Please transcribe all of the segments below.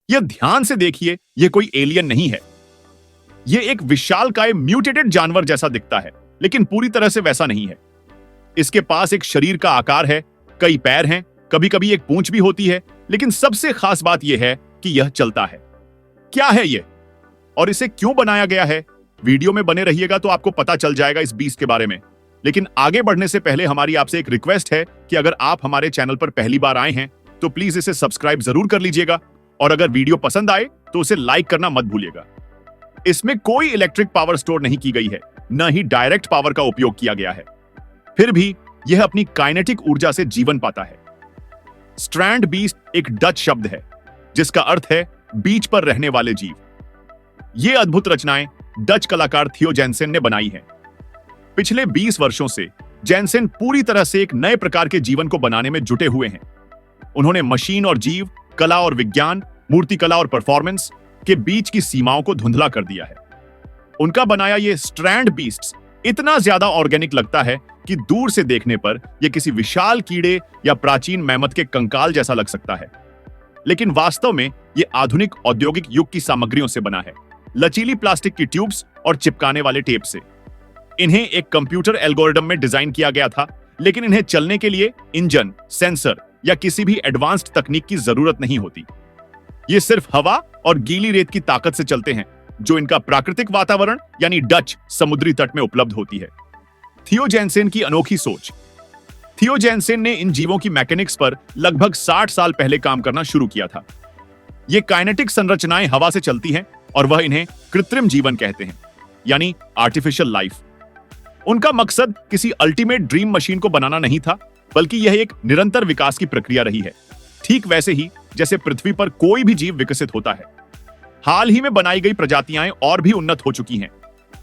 यह ध्यान से देखिए, यह कोई एलियन नहीं है। यह एक विशालकाय म्यूटेटेड जानवर जैसा दिखता है, लेकिन पूरी तरह से वैसा नहीं है। इसके पास एक शरीर का आकार है, कई पैर हैं, कभी कभी एक पूंछ भी होती है, लेकिन सबसे खास बात यह है कि यह चलता है। क्या है यह और इसे क्यों बनाया गया है? वीडियो में बने रहिएगा तो आपको पता चल जाएगा इस बीस्ट के बारे में। लेकिन आगे बढ़ने से पहले हमारी आपसे एक रिक्वेस्ट है कि अगर आप हमारे चैनल पर पहली बार आए हैं तो प्लीज इसे सब्सक्राइब जरूर कर लीजिएगा, और अगर वीडियो पसंद आए तो उसे लाइक करना मत भूलिएगा। इसमें कोई इलेक्ट्रिक पावर स्टोर नहीं की गई है, न ही डायरेक्ट पावर का उपयोग किया गया है। फिर भी यह अपनी काइनेटिक ऊर्जा से जीवन पाता है। स्ट्रैंड बीस्ट एक डच शब्द है जिसका अर्थ है बीच पर रहने वाले जीव। ये अद्भुत रचनाएं डच कलाकार थियो जैनसेन ने बनाई हैं। पिछले 20 वर्षों से जैनसेन पूरी तरह से एक नए प्रकार के जीवन को बनाने में जुटे हुए हैं। उन्होंने मशीन और जीव, कला और विज्ञान, मूर्तिकला और परफॉर्मेंस के बीच की सीमाओं को धुंधला कर दिया है। उनका बनाया ये स्ट्रैंड बीस्ट्स इतना ज्यादा ऑर्गेनिक लगता है कि दूर से देखने पर यह किसी विशाल कीड़े या प्राचीन मैमथ के कंकाल जैसा लग सकता है, लेकिन वास्तव में यह आधुनिक औद्योगिक युग की सामग्रियों से बना है, लचीली प्लास्टिक की ट्यूब्स और चिपकाने वाले टेप से। इन्हें एक कंप्यूटर एल्गोरिदम में डिजाइन किया गया था, लेकिन इन्हें चलने के लिए इंजन, सेंसर या किसी भी एडवांस्ड तकनीक की जरूरत नहीं होती। ये सिर्फ हवा और गीली रेत की ताकत से चलते हैं, जो इनका प्राकृतिक वातावरण यानी डच समुद्री तट में उपलब्ध होती है। थियो जैनसेन की अनोखी सोच। थियो जैनसेन ने इन जीवों की मैकेनिक्स पर लगभग 60 साल पहले काम करना शुरू किया था। ये काइनेटिक संरचनाएं हवा से चलती हैं और वह इन्हें कृत्रिम जीवन कहते हैं, यानी आर्टिफिशियल लाइफ। उनका मकसद किसी अल्टीमेट ड्रीम मशीन को बनाना नहीं था, बल्कि यह एक निरंतर विकास की प्रक्रिया रही है, ठीक वैसे ही जैसे पृथ्वी पर कोई भी जीव विकसित होता है। हाल ही में बनाई गई प्रजातियां और भी उन्नत हो चुकी हैं।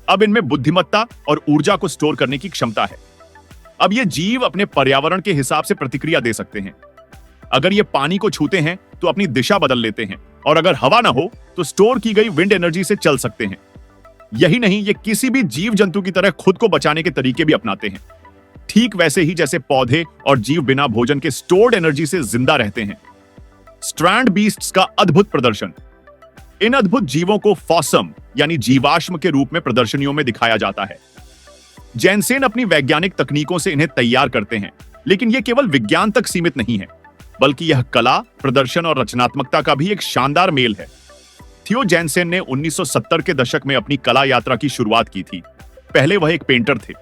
अब इनमें बुद्धिमत्ता और ऊर्जा को स्टोर करने की क्षमता है। अब ये जीव अपने पर्यावरण के हिसाब से प्रतिक्रिया दे सकते हैं। अगर ये पानी को छूते हैं तो अपनी दिशा बदल लेते हैं, और अगर हवा ना हो तो स्टोर की गई विंड एनर्जी से चल सकते हैं। यही नहीं, ये किसी भी जीव जंतु की तरह खुद को बचाने के तरीके भी अपनाते हैं, ठीक वैसे ही जैसे पौधे और जीव बिना भोजन के स्टोर्ड एनर्जी से जिंदा रहते हैं। स्ट्रैंड बीस्ट्स का अद्भुत प्रदर्शन। इन अद्भुत जीवों को फॉसम यानी जीवाश्म के रूप में प्रदर्शनियों में दिखाया जाता है। जैनसेन अपनी वैज्ञानिक तकनीकों से इन्हें तैयार करते हैं, लेकिन यह केवल विज्ञान तक सीमित नहीं है, बल्कि यह कला, प्रदर्शन और रचनात्मकता का भी एक शानदार मेल है। थियो जैनसेन ने 1970 के दशक में अपनी कला यात्रा की शुरुआत की थी। पहले वह एक पेंटर थे,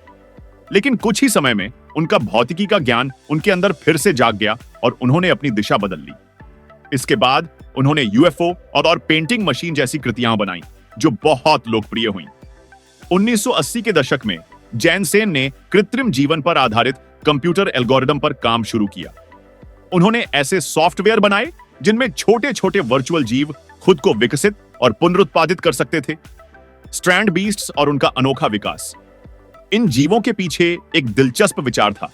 लेकिन कुछ ही समय में उनका भौतिकी का ज्ञान उनके अंदर फिर से जाग गया और उन्होंने अपनी दिशा बदल ली। इसके बाद उन्होंने यूएफओ और पेंटिंग मशीन जैसी कृतियां बनाई, जो बहुत लोकप्रिय हुईं। 1980 के दशक में जैनसेन ने कृत्रिम जीवन पर आधारित कंप्यूटर एल्गोरिदम पर काम शुरू किया। उन्होंने ऐसे सॉफ्टवेयर बनाए जिनमें छोटे छोटे वर्चुअल जीव खुद को विकसित और पुनरुत्पादित कर सकते थे। स्ट्रैंड बीस्ट्स और उनका अनोखा विकास। इन जीवों के पीछे एक दिलचस्प विचार था।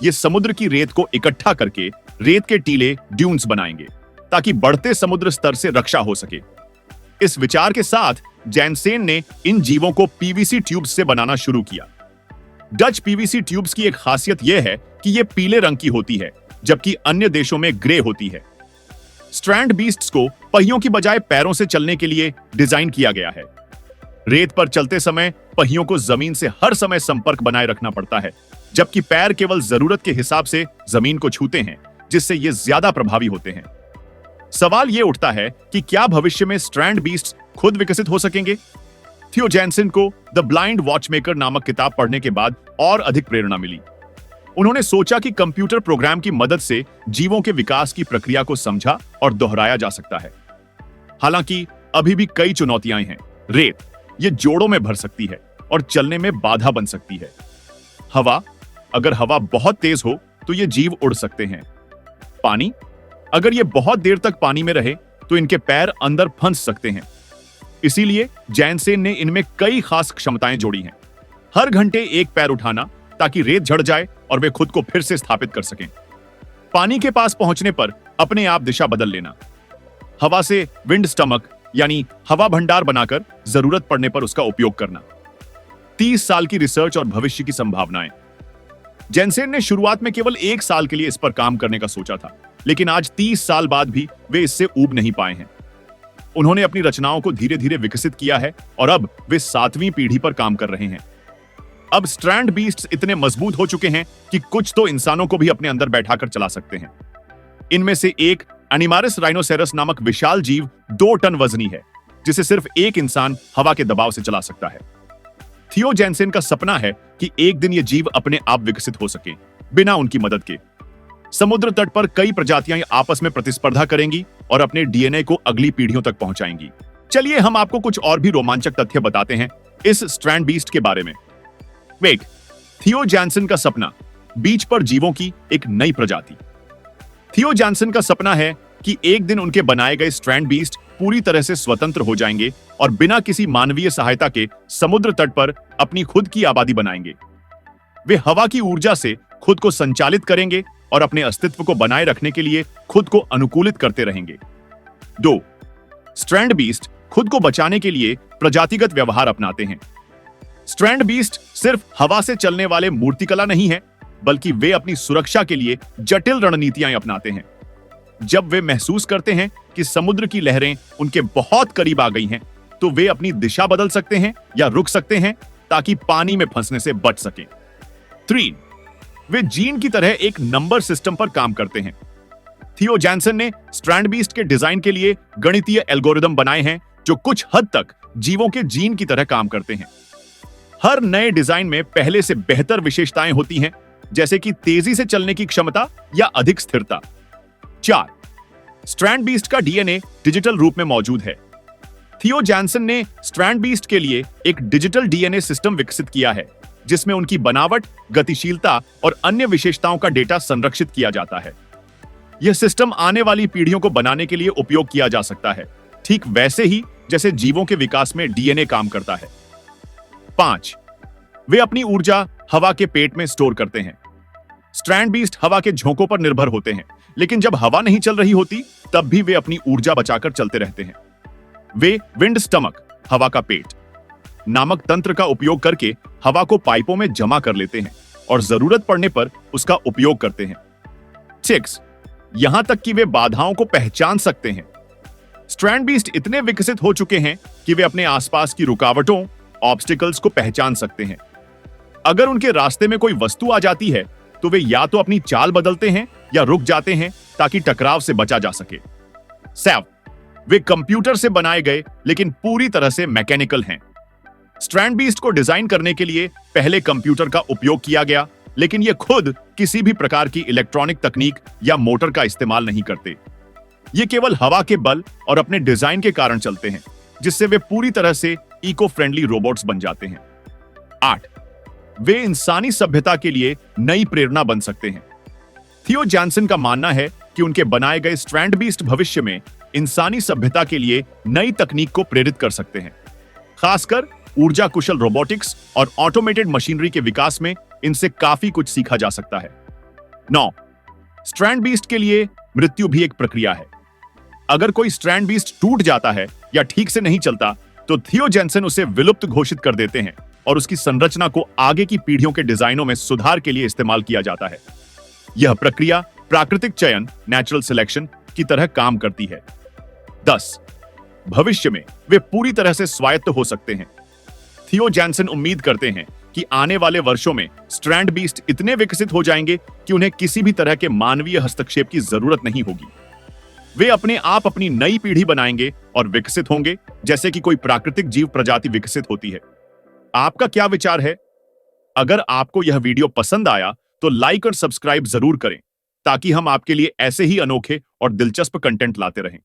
ये समुद्र की रेत को इकट्ठा करके रेत के टीले, ड्यून्स बनाएंगे, ताकि बढ़ते समुद्र स्तर से रक्षा हो सके। इस विचार के साथ जैनसेन ने इन जीवों को पीवीसी ट्यूब्स से बनाना शुरू किया। डच पीवीसी ट्यूब्स की एक खासियत यह है कि यह पीले रंग की होती है, जबकि अन्य देशों में ग्रे होती है। स्ट्रैंड बीस्ट्स को पहियों की बजाय पैरों से चलने के लिए डिजाइन किया गया है। रेत पर चलते समय पहियों को जमीन से हर समय संपर्क बनाए रखना पड़ता है, जबकि पैर केवल जरूरत के हिसाब से जमीन को छूते हैं, जिससे ये ज्यादा प्रभावी होते हैं। सवाल यह उठता है कि क्या भविष्य में स्ट्रैंड बीस्ट्स खुद विकसित हो सकेंगे? थियो जैनसेन को द ब्लाइंड वॉचमेकर नामक किताब पढ़ने के बाद और अधिक प्रेरणा मिली। उन्होंने सोचा कि कंप्यूटर प्रोग्राम की मदद से जीवों के विकास की प्रक्रिया को समझा और दोहराया जा सकता है। हालांकि अभी भी कई चुनौतियां हैं। रेत, ये जोड़ों में भर सकती है और चलने में बाधा बन सकती है। हवा, अगर हवा बहुत तेज हो तो ये जीव उड़ सकते हैं। पानी, अगर ये बहुत देर तक पानी में रहे तो इनके पैर अंदर फंस सकते हैं। इसीलिए जैनसेन ने इनमें कई खास क्षमताएं जोड़ी हैं। हर घंटे एक पैर उठाना, ताकि रेत झड़ जाए और वे खुद को फिर से स्थापित कर सकें। पानी के पास पहुंचने पर अपने आप दिशा बदल लेना। हवा से विंड स्टमक यानी हवा भंडार बनाकर जरूरत पड़ने पर उसका उपयोग करना। 30 साल की रिसर्च और भविष्य की संभावनाएं। जैनसेन ने शुरुआत में केवल 1 साल के लिए इस पर काम करने का सोचा था, लेकिन आज 30 साल बाद भी वे इससे ऊब नहीं पाए हैं। उन्होंने अपनी रचनाओं को धीरे धीरे विकसित किया है और अब वे 7वीं पीढ़ी पर काम कर रहे हैं। अब स्ट्रैंड बीस्ट्स इतने मजबूत हो चुके हैं कि कुछ तो इंसानों को भी अपने अंदर बैठाकर चला सकते हैं। इनमें से एक एनिमारिस राइनोसेरस नामक विशाल जीव 2 टन वजनी है, जिसे सिर्फ एक इंसान हवा के दबाव से चला सकता है। थियो जैनसेन का सपना है कि एक दिन ये जीव अपने आप विकसित हो सके, बिना उनकी मदद के। समुद्र तट पर कई प्रजातियां आपस में प्रतिस्पर्धा करेंगी और अपने डीएनए को अगली पीढ़ियों तक पहुंचाएंगी। चलिए हम आपको कुछ और भी रोमांचक तथ्य बताते हैं इस स्ट्रैंड बीस्ट के बारे में। वेट, थियो जैनसेन का सपना, बीच पर जीवों की एक नई प्रजाति। थियो जैनसेन का सपना है कि एक दिन उनके बनाए गए स्ट्रैंड बीस्ट पूरी तरह से स्वतंत्र हो जाएंगे और बिना किसी मानवीय सहायता के समुद्र तट पर अपनी खुद की आबादी बनाएंगे। वे हवा की ऊर्जा से खुद को संचालित करेंगे और अपने अस्तित्व को बनाए रखने के लिए खुद को अनुकूलित करते रहेंगे। 2. स्ट्रैंड बीस्ट खुद को बचाने के लिए प्रजातिगत व्यवहार अपनाते हैं। स्ट्रैंड बीस्ट सिर्फ हवा से चलने वाले मूर्तिकला नहीं है, बल्कि वे अपनी सुरक्षा के लिए जटिल रणनीतियां अपनाते हैं। जब वे महसूस करते हैं कि समुद्र की लहरें उनके बहुत करीब आ गई हैं, तो वे अपनी दिशा बदल सकते हैं या रुक सकते हैं ताकि पानी में फंसने से बच सकें। 3. वे जीन की तरह एक नंबर सिस्टम पर काम करते हैं। थियो जैनसेन ने स्ट्रैंड बीस्ट के डिजाइन के लिए गणितीय एल्गोरिदम बनाए हैं जो कुछ हद तक जीवों के जीन की तरह काम करते हैं। हर नए डिजाइन में पहले से बेहतर विशेषताएं होती हैं, जैसे कि तेजी से चलने की क्षमता या अधिक स्थिरता। 4. स्ट्रैंड बीस्ट का डीएनए डिजिटल रूप में मौजूद है। थियो जैनसेन ने स्ट्रैंड बीस्ट के लिए एक डिजिटल डीएनए सिस्टम विकसित किया है, जिसमें उनकी बनावट, गतिशीलता और अन्य विशेषताओं का डेटा संरक्षित किया जाता है। यह सिस्टम आने वाली पीढ़ियों को बनाने के लिए उपयोग किया जा सकता है, ठीक वैसे ही जैसे जीवों के विकास में डीएनए काम करता है। 5. वे अपनी ऊर्जा हवा के पेट में स्टोर करते हैं। स्ट्रैंड बीस्ट हवा के झोंकों पर निर्भर होते हैं, लेकिन जब हवा नहीं चल रही होती, तब भी वे अपनी ऊर्जा बचाकर चलते रहते हैं। वे विंड स्टमक, हवा का पेट नामक तंत्र का उपयोग करके हवा को पाइपों में जमा कर लेते हैं और जरूरत पड़ने पर उसका उपयोग करते हैं। 6. यहां तक कि वे बाधाओं को पहचान सकते हैं। स्ट्रैंड बीस्ट इतने विकसित हो चुके हैं कि वे अपने आसपास की रुकावटों, ऑब्स्टिकल्स को पहचान सकते हैं। अगर उनके रास्ते में कोई वस्तु आ जाती है, तो वे या तो अपनी चाल बदलते हैं या रुक जाते हैं ताकि टकराव से बचा जा सके। 7. वे कंप्यूटर से बनाए गए लेकिन पूरी तरह से मैकेनिकल हैं। स्ट्रैंड बीस्ट को डिजाइन करने के लिए पहले कंप्यूटर का उपयोग किया गया, लेकिन ये खुद किसी भी प्रकार की इलेक्ट्रॉनिक तकनीक या मोटर का इस्तेमाल नहीं करते। ये केवल हवा के बल और अपने डिजाइन के कारण चलते हैं, जिससे वे पूरी तरह से इको फ्रेंडली रोबोट्स बन जाते हैं। 8. वे इंसानी सभ्यता के लिए नई प्रेरणा बन सकते हैं। थियो जैनसेन का मानना है कि उनके बनाए गए स्ट्रैंड बीस्ट भविष्य में इंसानी सभ्यता के लिए नई तकनीक को प्रेरित कर सकते हैं। खासकर ऊर्जा कुशल रोबोटिक्स और ऑटोमेटेड मशीनरी के विकास में इनसे काफी कुछ सीखा जा सकता है। 9. स्ट्रैंड बीस्ट के लिए मृत्यु भी एक प्रक्रिया है। अगर कोई स्ट्रैंड बीस्ट टूट जाता है या ठीक से नहीं चलता, तो थियो जैनसेन उसे विलुप्त घोषित कर देते हैं और उसकी संरचना को आगे की पीढ़ियों के डिजाइनों में सुधार के लिए इस्तेमाल किया जाता है। यह प्रक्रिया प्राकृतिक चयन, नेचुरल सिलेक्शन की तरह काम करती है। 10. भविष्य में वे पूरी तरह से स्वायत्त हो सकते हैं। थियो जैनसेन उम्मीद करते हैं कि आने वाले वर्षों में स्ट्रैंड बीस्ट इतने विकसित हो जाएंगे कि उन्हें किसी भी तरह के मानवीय हस्तक्षेप की जरूरत नहीं होगी। वे अपने आप अपनी नई पीढ़ी बनाएंगे और विकसित होंगे, जैसे कि कोई प्राकृतिक जीव प्रजाति विकसित होती है। आपका क्या विचार है? अगर आपको यह वीडियो पसंद आया तो लाइक और सब्सक्राइब जरूर करें, ताकि हम आपके लिए ऐसे ही अनोखे और दिलचस्प कंटेंट लाते रहें।